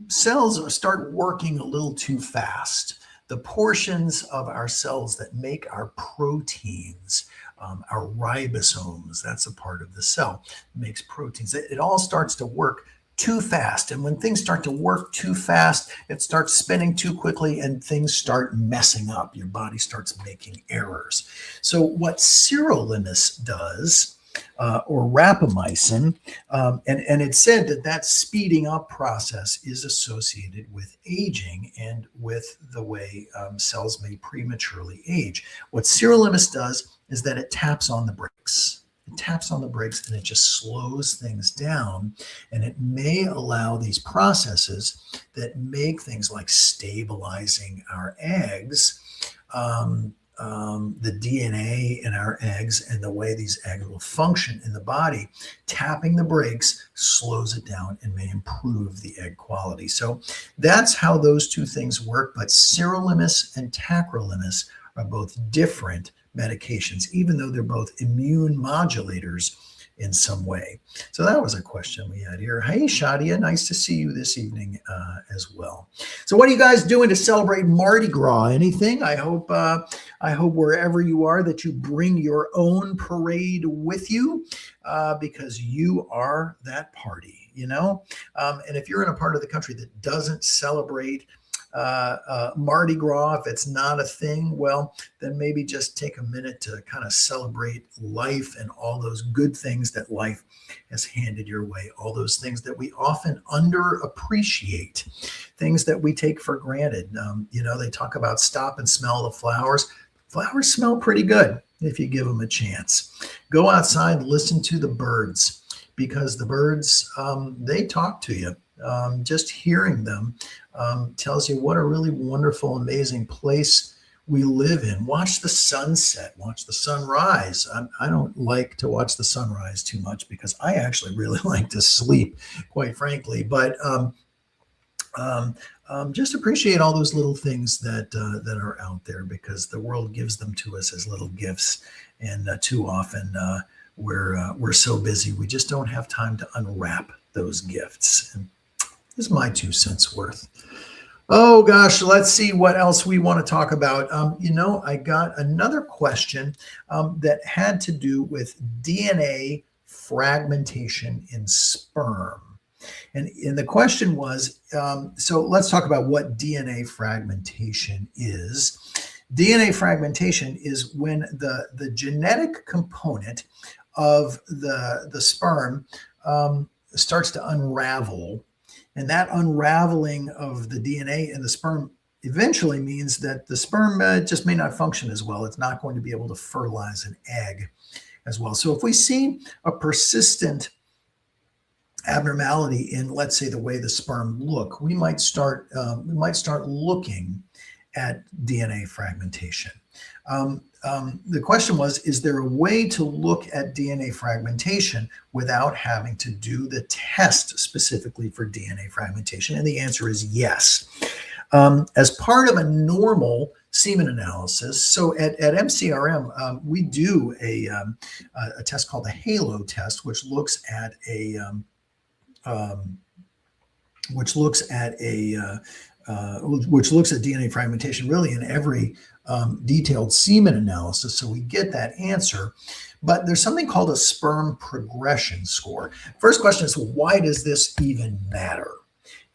S1: cells start working a little too fast. The portions of our cells that make our proteins, our ribosomes, that's a part of the cell, makes proteins. It all starts to work too fast. And when things start to work too fast, it starts spinning too quickly and things start messing up. Your body starts making errors. So what sirolimus does, or rapamycin, and it said that speeding up process is associated with aging and with the way cells may prematurely age. What sirolimus does is that it taps on the brakes. It taps on the brakes and it just slows things down, and it may allow these processes that make things like stabilizing our eggs, the DNA in our eggs and the way these eggs will function in the body, tapping the brakes slows it down and may improve the egg quality. So that's how those two things work. But sirolimus and tacrolimus are both different medications, even though they're both immune modulators in some way. So that was a question we had here. Hey, Shadia, nice to see you this evening as well. So what are you guys doing to celebrate Mardi Gras? Anything? I hope wherever you are that you bring your own parade with you because you are that party, you know? And if you're in a part of the country that doesn't celebrate Mardi Gras, if it's not a thing, well, then maybe just take a minute to kind of celebrate life and all those good things that life has handed your way, all those things that we often underappreciate, things that we take for granted. They talk about stop and smell the flowers. Flowers smell pretty good if you give them a chance. Go outside, listen to the birds, because the birds, they talk to you. Just hearing them tells you what a really wonderful, amazing place we live in. Watch the sunset, watch the sunrise. I don't like to watch the sunrise too much because I actually really like to sleep, quite frankly. But just appreciate all those little things that are out there, because the world gives them to us as little gifts, and too often we're so busy we just don't have time to unwrap those gifts. And this is my 2 cents worth. Oh gosh, let's see what else we want to talk about. I got another question that had to do with DNA fragmentation in sperm. And the question was, so let's talk about what DNA fragmentation is. DNA fragmentation is when the genetic component of the sperm starts to unravel, and that unraveling of the DNA in the sperm eventually means that the sperm just may not function as well. It's not going to be able to fertilize an egg as well. So if we see a persistent abnormality in, let's say, the way the sperm look, we might start looking at DNA fragmentation. The question was, is there a way to look at DNA fragmentation without having to do the test specifically for DNA fragmentation? And the answer is yes. As part of a normal semen analysis, so at MCRM, we do a test called the HALO test, which looks at DNA fragmentation really in every detailed semen analysis. So we get that answer. But there's something called a sperm progression score. First question is, why does this even matter?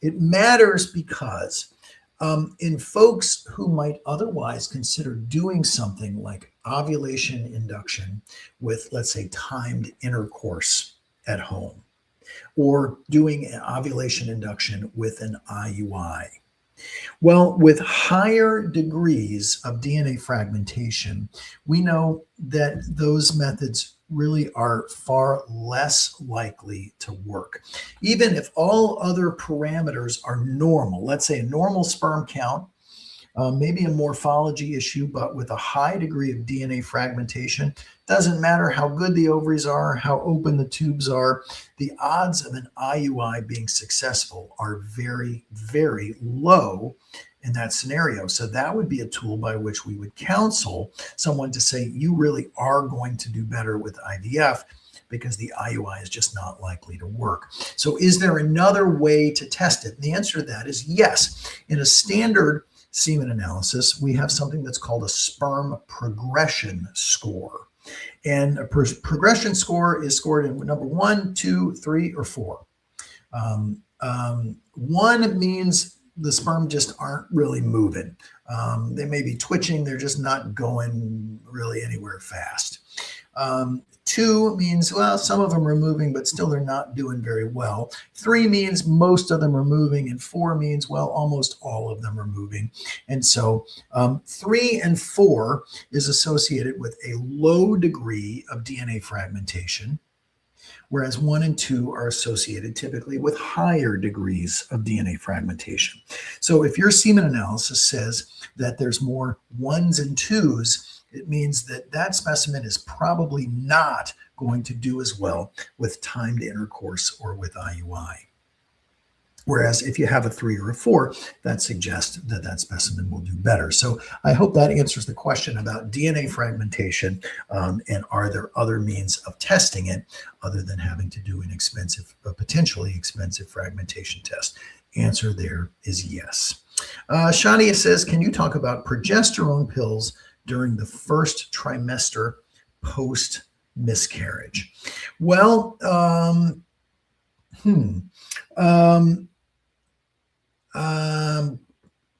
S1: It matters because in folks who might otherwise consider doing something like ovulation induction with, let's say, timed intercourse at home, or doing an ovulation induction with an IUI. Well, with higher degrees of DNA fragmentation, we know that those methods really are far less likely to work. Even if all other parameters are normal, let's say a normal sperm count, maybe a morphology issue, but with a high degree of DNA fragmentation, doesn't matter how good the ovaries are, how open the tubes are, the odds of an IUI being successful are very, very low in that scenario. So that would be a tool by which we would counsel someone to say, you really are going to do better with IVF because the IUI is just not likely to work. So is there another way to test it? And the answer to that is yes. In a standard semen analysis, we have something that's called a sperm progression score. And a progression score is scored in number 1, 2, 3, or 4. 1 means the sperm just aren't really moving. They may be twitching, they're just not going really anywhere fast. 2 means, well, some of them are moving, but still they're not doing very well. 3 means most of them are moving, and 4 means, well, almost all of them are moving. And so 3 and 4 is associated with a low degree of DNA fragmentation, whereas 1 and 2 are associated typically with higher degrees of DNA fragmentation. So if your semen analysis says that there's more 1s and 2s, it means that that specimen is probably not going to do as well with timed intercourse or with IUI. Whereas if you have a 3 or a 4, that suggests that that specimen will do better. So I hope that answers the question about DNA fragmentation, and are there other means of testing it other than having to do an expensive, potentially expensive fragmentation test? Answer there is yes. Shania says, can you talk about progesterone pills during the first trimester post miscarriage? Well,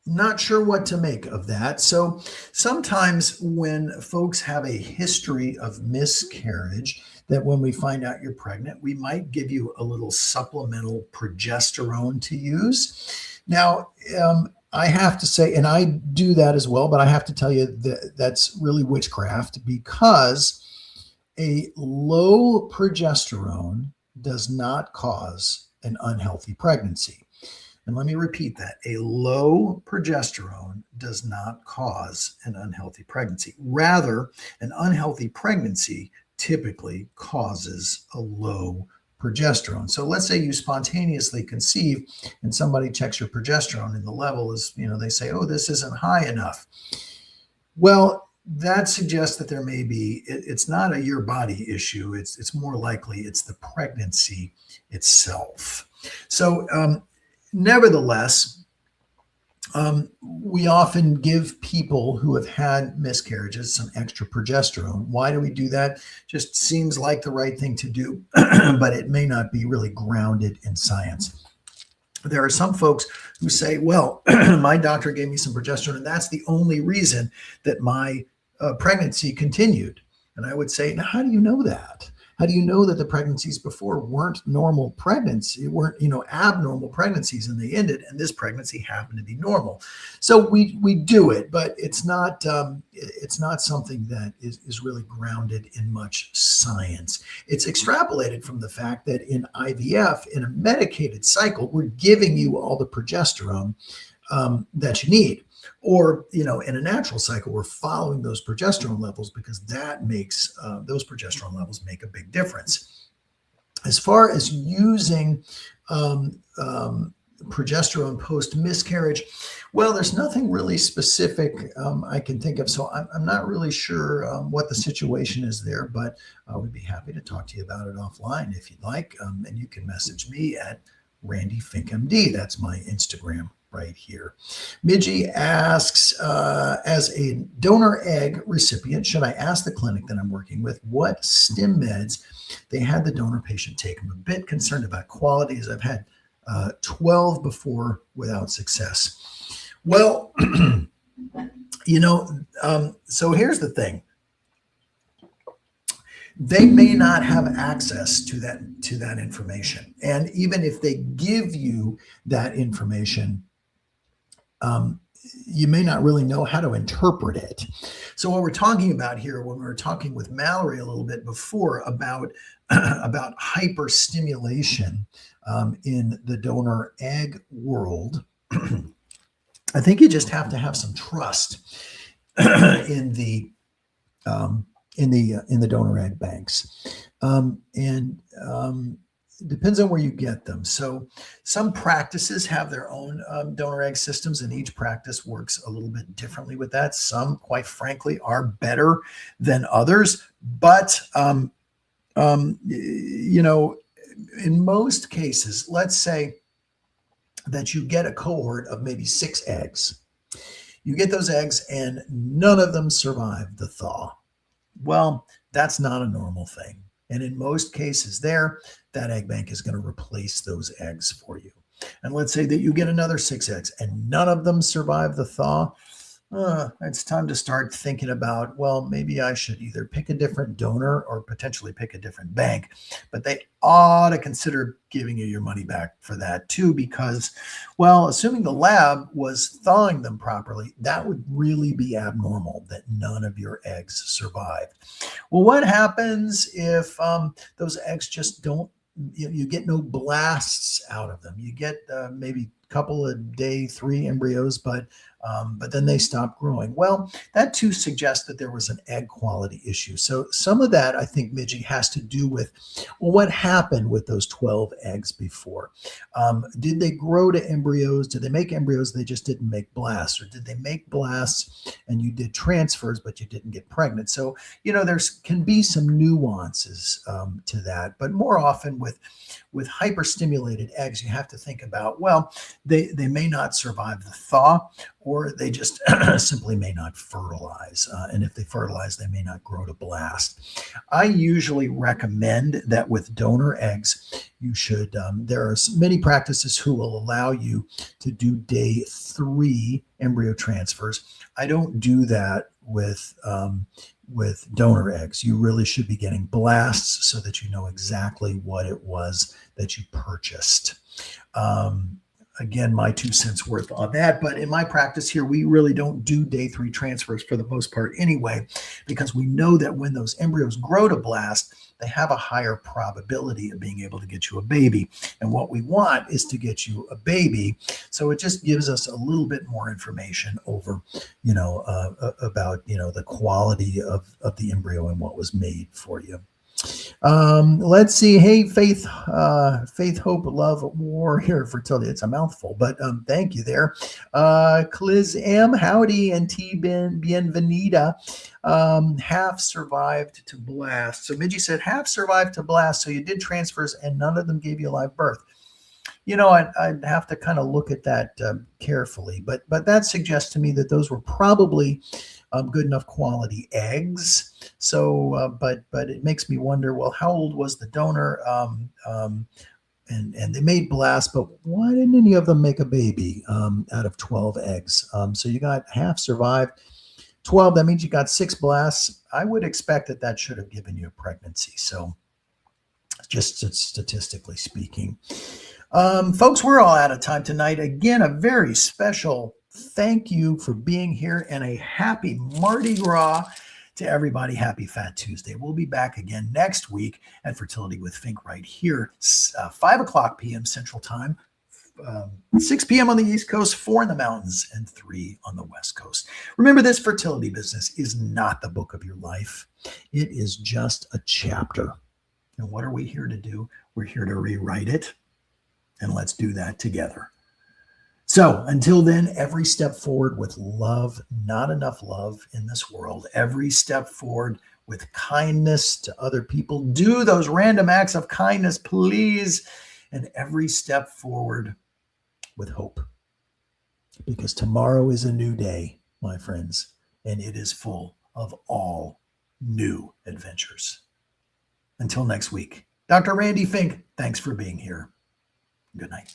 S1: not sure what to make of that. So sometimes when folks have a history of miscarriage, that when we find out you're pregnant, we might give you a little supplemental progesterone to use. Now, I have to say, and I do that as well, but I have to tell you that that's really witchcraft, because a low progesterone does not cause an unhealthy pregnancy. And let me repeat that. A low progesterone does not cause an unhealthy pregnancy. Rather, an unhealthy pregnancy typically causes a low progesterone. So let's say you spontaneously conceive and somebody checks your progesterone and the level is, they say, oh, this isn't high enough. Well, that suggests that there may be, it's not a your body issue. It's more likely it's the pregnancy itself. So nevertheless, We often give people who have had miscarriages some extra progesterone. Why do we do that? Just seems like the right thing to do, but it may not be really grounded in science. There are some folks who say, well, my doctor gave me some progesterone, and that's the only reason that my pregnancy continued. And I would say, now, how do you know that? How do you know that the pregnancies before weren't normal pregnancy, weren't abnormal pregnancies, and they ended, and this pregnancy happened to be normal? So we do it, but it's not something that is really grounded in much science. It's extrapolated from the fact that in IVF, in a medicated cycle, we're giving you all the progesterone that you need. Or, in a natural cycle, we're following those progesterone levels because that makes those progesterone levels make a big difference. As far as using progesterone post miscarriage, well, there's nothing really specific I can think of. So I'm not really sure what the situation is there, but I would be happy to talk to you about it offline if you'd like. And you can message me at Randy Fink MD. That's my Instagram right here. Midgie asks, as a donor egg recipient, should I ask the clinic that I'm working with what stim meds they had the donor patient take? I'm a bit concerned about quality as I've had 12 before without success. Well, so here's the thing. They may not have access to that information. And even if they give you that information, you may not really know how to interpret it. So what we're talking about here, when we were talking with Mallory a little bit before about hyperstimulation in the donor egg world, I think you just have to have some trust in the donor egg banks, it depends on where you get them. So some practices have their own donor egg systems, and each practice works a little bit differently with that. Some, quite frankly, are better than others. But, in most cases, let's say that you get a cohort of maybe 6 eggs. You get those eggs and none of them survive the thaw. Well, that's not a normal thing. And in most cases that egg bank is going to replace those eggs for you. And let's say that you get another 6 eggs and none of them survive the thaw. It's time to start thinking about, well, maybe I should either pick a different donor or potentially pick a different bank. But they ought to consider giving you your money back for that too, because, well, assuming the lab was thawing them properly, that would really be abnormal that none of your eggs survive. Well, what happens if those eggs just don't, you get no blasts out of them? You get maybe a couple of day 3 embryos, but then they stop growing. Well, that too suggests that there was an egg quality issue. So some of that, I think, Midgie, has to do with, well, what happened with those 12 eggs before? Did they grow to embryos? Did they make embryos? They just didn't make blasts. Or did they make blasts and you did transfers, but you didn't get pregnant? So, there can be some nuances to that. But more often with hyperstimulated eggs, you have to think about, well, they may not survive the thaw, or they just simply may not fertilize. And if they fertilize, they may not grow to blast. I usually recommend that with donor eggs, you should, there are many practices who will allow you to do day 3 embryo transfers. I don't do that with donor eggs. You really should be getting blasts so that you know exactly what it was that you purchased. Again, my 2 cents worth on that. But in my practice here, we really don't do day 3 transfers for the most part anyway, because we know that when those embryos grow to blast, they have a higher probability of being able to get you a baby. And what we want is to get you a baby. So it just gives us a little bit more information over, about, the quality of the embryo and what was made for you. Let's see. Hey, Faith, Hope, Love, Warrior, Fertility. It's a mouthful, but thank you there. Cliz M, howdy, and T Bienvenida. Half survived to blast. So Midgie said half survived to blast. So you did transfers and none of them gave you a live birth. I'd have to kind of look at that carefully. But that suggests to me that those were probably good enough quality eggs. So, but it makes me wonder. Well, how old was the donor? And they made blasts, but why didn't any of them make a baby out of 12 eggs? So you got half survived. 12, that means you got 6 blasts. I would expect that should have given you a pregnancy. So just statistically speaking. Folks, we're all out of time tonight. Again, a very special thank you for being here and a happy Mardi Gras to everybody. Happy Fat Tuesday. We'll be back again next week at Fertility with Fink right here, 5 o'clock p.m. Central Time, 6 p.m. on the East Coast, 4 in the mountains, and 3 on the West Coast. Remember, this fertility business is not the book of your life. It is just a chapter. And what are we here to do? We're here to rewrite it. And let's do that together. So until then, every step forward with love, not enough love in this world. Every step forward with kindness to other people. Do those random acts of kindness, please. And every step forward with hope. Because tomorrow is a new day, my friends, and it is full of all new adventures. Until next week, Dr. Randy Fink, thanks for being here. Good night.